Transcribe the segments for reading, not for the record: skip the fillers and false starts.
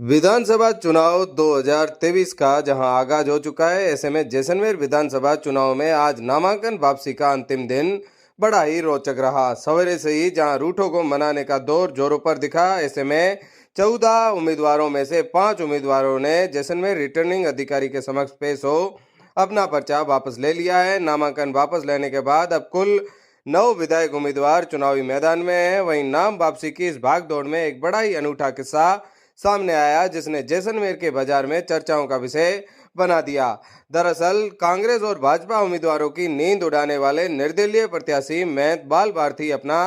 विधानसभा चुनाव 2023 का जहां आगाज हो चुका है, ऐसे में जैसलमेर विधानसभा चुनाव में आज नामांकन वापसी का अंतिम दिन बड़ा ही रोचक रहा। सवेरे से ही जहां रूठों को मनाने का दौर जोरों पर दिखा, ऐसे में 14 उम्मीदवारों में से 5 उम्मीदवारों ने जैसलमेर रिटर्निंग अधिकारी के समक्ष पेश हो अपना पर्चा वापस ले लिया है। नामांकन वापस लेने के बाद अब कुल 9 विधायक उम्मीदवार चुनावी मैदान में हैं। वहीं नाम वापसी की इस भागदौड़ में एक बड़ा ही अनूठा किस्सा सामने आया, जिसने जैसलमेर के बाजार में चर्चाओं का विषय बना दिया। दरअसल कांग्रेस और भाजपा उम्मीदवारों की नींद उड़ाने वाले निर्दलीय प्रत्याशी महंत बाल भारती अपना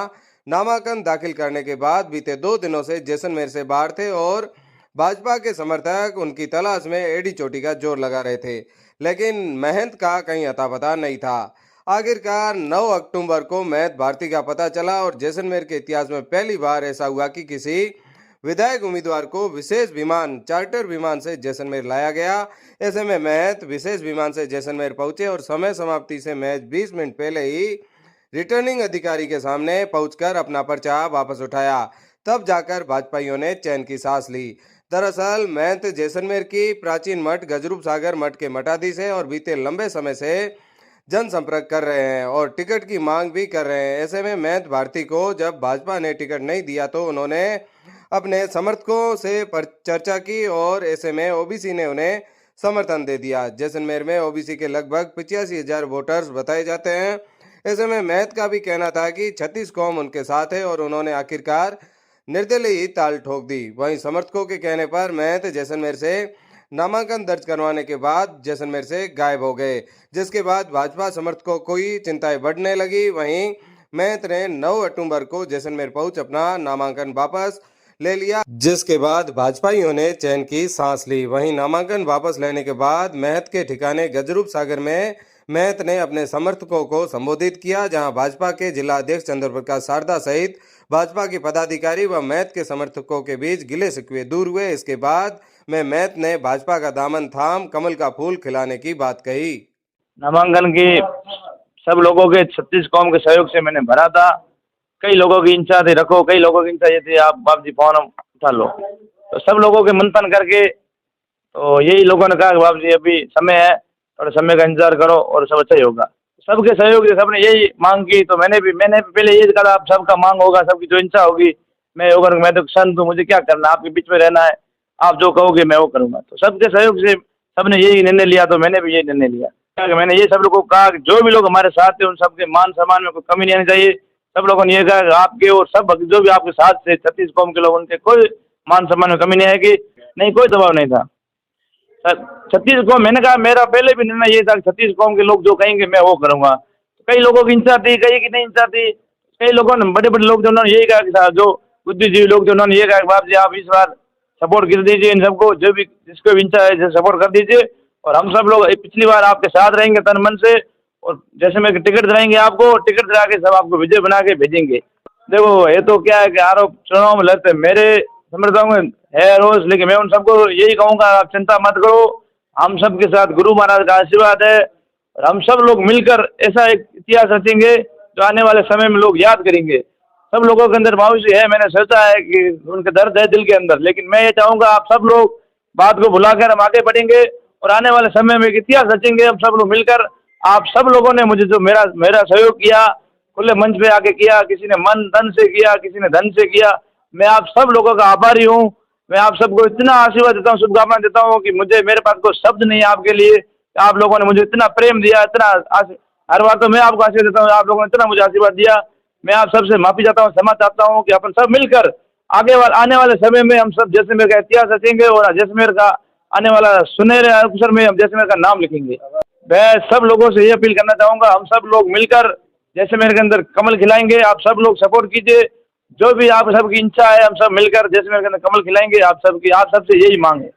नामांकन दाखिल करने के बाद बीते 2 दिनों से जैसलमेर से बाहर थे और भाजपा के समर्थक उनकी तलाश में एड़ी चोटी का जोर लगा रहे थे, लेकिन महंत का कहीं अता पता नहीं था। आखिरकार 9 अक्टूबर को महंत भारती का पता चला और जैसलमेर के इतिहास में पहली बार ऐसा हुआ कि किसी विधायक उम्मीदवार को विशेष विमान चार्टर विमान से जैसलमेर लाया गया। ऐसे में महंत विशेष विमान से जैसलमेर पहुंचे और समय समाप्ति से महज 20 मिनट पहले ही रिटर्निंग अधिकारी के सामने पहुंचकर अपना पर्चा वापस उठाया। तब जाकर भाजपाइयों ने चैन की सांस ली। दरअसल महंत जैसलमेर की प्राचीन मठ गजरूप सागर मठ के मठाधीश है और बीते लंबे समय से जनसंपर्क कर रहे हैं और टिकट की मांग भी कर रहे हैं। ऐसे में महंत भारती को जब भाजपा ने टिकट नहीं दिया तो उन्होंने अपने समर्थकों से चर्चा की और ऐसे में ओबीसी ने उन्हें समर्थन दे दिया। जैसलमेर में ओबीसी के लगभग 85,000 वोटर्स बताए जाते हैं। ऐसे में महंत का भी कहना था कि 36 कौम उनके साथ है और उन्होंने आखिरकार निर्दलीय ही ताल ठोक दी। वहीं समर्थकों के कहने पर महंत जैसलमेर से नामांकन दर्ज करवाने के बाद जैसलमेर से गायब हो गए, जिसके बाद भाजपा समर्थकों को ही चिंताएं बढ़ने लगी। वहीं महंत ने 9 अक्टूबर को जैसलमेर पहुंच अपना नामांकन वापस ले लिया, जिसके बाद भाजपाइयों ने चैन की सांस ली। वहीं नामांकन वापस लेने के बाद महंत के ठिकाने गजरूप सागर में महंत ने अपने समर्थकों को संबोधित किया, जहां भाजपा के जिला अध्यक्ष चंद्र प्रकाश शारदा सहित भाजपा के पदाधिकारी व महंत के समर्थकों के बीच गिले शिकवे दूर हुए। इसके बाद में महंत ने भाजपा का दामन थाम कमल का फूल खिलाने की बात कही। नामांकन की सब लोगों के 36 कौम के सहयोग से मैंने भरा था। कई लोगों की इच्छा थी रखो, कई लोगों की इच्छा ये थी आप बाप जी फोन उठा लो, तो सब लोगों के मंथन करके तो यही लोगों ने कहा कि बाप जी अभी समय है, थोड़ा समय का इंतजार करो और सब अच्छा ही होगा। सबके सहयोग से सबने यही मांग की, तो मैंने भी पहले यही कहा आप सबका मांग होगा, सबकी जो इच्छा होगी मैं होगा, मैं तो संत हूँ, मुझे क्या करना, आपके बीच में रहना है, आप जो कहोगे मैं वो करूँगा। तो सबके सहयोग से सबने यही निर्णय लिया, तो मैंने भी यही निर्णय लिया। मैंने ये सब लोगों को कहा कि जो भी लोग हमारे साथ थे उन सबके मान सम्मान में कोई कमी नहीं आनी चाहिए। सब लोगों ने ये कहा कि आपके और सब जो भी आपके साथ थे 36 कौम के लोग, उनके कोई मान सम्मान में कमी नहीं आएगी, नहीं कोई दबाव नहीं था। 36 कौम, मैंने कहा मेरा पहले भी निर्णय ये था कि 36 कौम के लोग जो कहेंगे मैं वो करूँगा। कई लोगों की इच्छा थी, कई की नहीं इच्छा थी। कई लोगों ने बड़े बड़े लोग जो उन्होंने यही कहा कि जो बुद्धिजीवी लोग थे उन्होंने ये कहा कि बाप जी आप इस बार सपोर्ट कर दीजिए इन सबको, जो भी जिसको भी इच्छा है सपोर्ट कर दीजिए और हम सब लोग पिछली बार आपके साथ रहेंगे तन मन से, और जैसे मैं टिकट दिलाएंगे आपको, टिकट दिला के सब आपको विजय बना के भेजेंगे। देखो ये तो क्या है कि आरोप चुनाव में लड़ते मेरे समर्थकों में है रोज, लेकिन मैं उन सबको यही कहूँगा आप चिंता मत करो, हम सबके साथ गुरु महाराज का आशीर्वाद है और हम सब लोग मिलकर ऐसा एक इतिहास रचेंगे जो आने वाले समय में लोग याद करेंगे। सब लोगों के अंदर मायूसी है, मैंने सोचा है कि उनके दर्द है दिल के अंदर, लेकिन मैं ये चाहूँगा आप सब लोग बात को भुलाकर हम आगे बढ़ेंगे और आने वाले समय में एक इतिहास रचेंगे हम सब लोग मिलकर। आप सब लोगों ने मुझे जो मेरा सहयोग किया, खुले मंच पे आके किया, किसी ने मन धन से किया, किसी ने धन से किया, मैं आप सब लोगों का आभारी हूँ। मैं आप सबको इतना आशीर्वाद देता हूँ, शुभकामना देता हूँ कि मेरे पास कोई शब्द नहीं है आपके लिए। आप लोगों ने मुझे इतना प्रेम दिया, इतना हर बार तो मैं आपको आशीर्वाद देता हूँ, आप लोगों ने इतना मुझे आशीर्वाद दिया। मैं आप सबसे माफी चाहता हूँ, क्षमा चाहता हूँ कि अपन सब मिलकर आने वाले समय में हम सब जैसलमेर का इतिहास रचेंगे और जैसलमेर का आने वाला सुनहरे अवसर में हम जैसलमेर का नाम लिखेंगे। मैं सब लोगों से ये अपील करना चाहूँगा, हम सब लोग मिलकर जैसलमेर के अंदर कमल खिलाएंगे। आप सब लोग सपोर्ट कीजिए, जो भी आप सबकी इच्छा है हम सब मिलकर जैसलमेर के अंदर कमल खिलाएंगे। आप सबसे यही मांग है।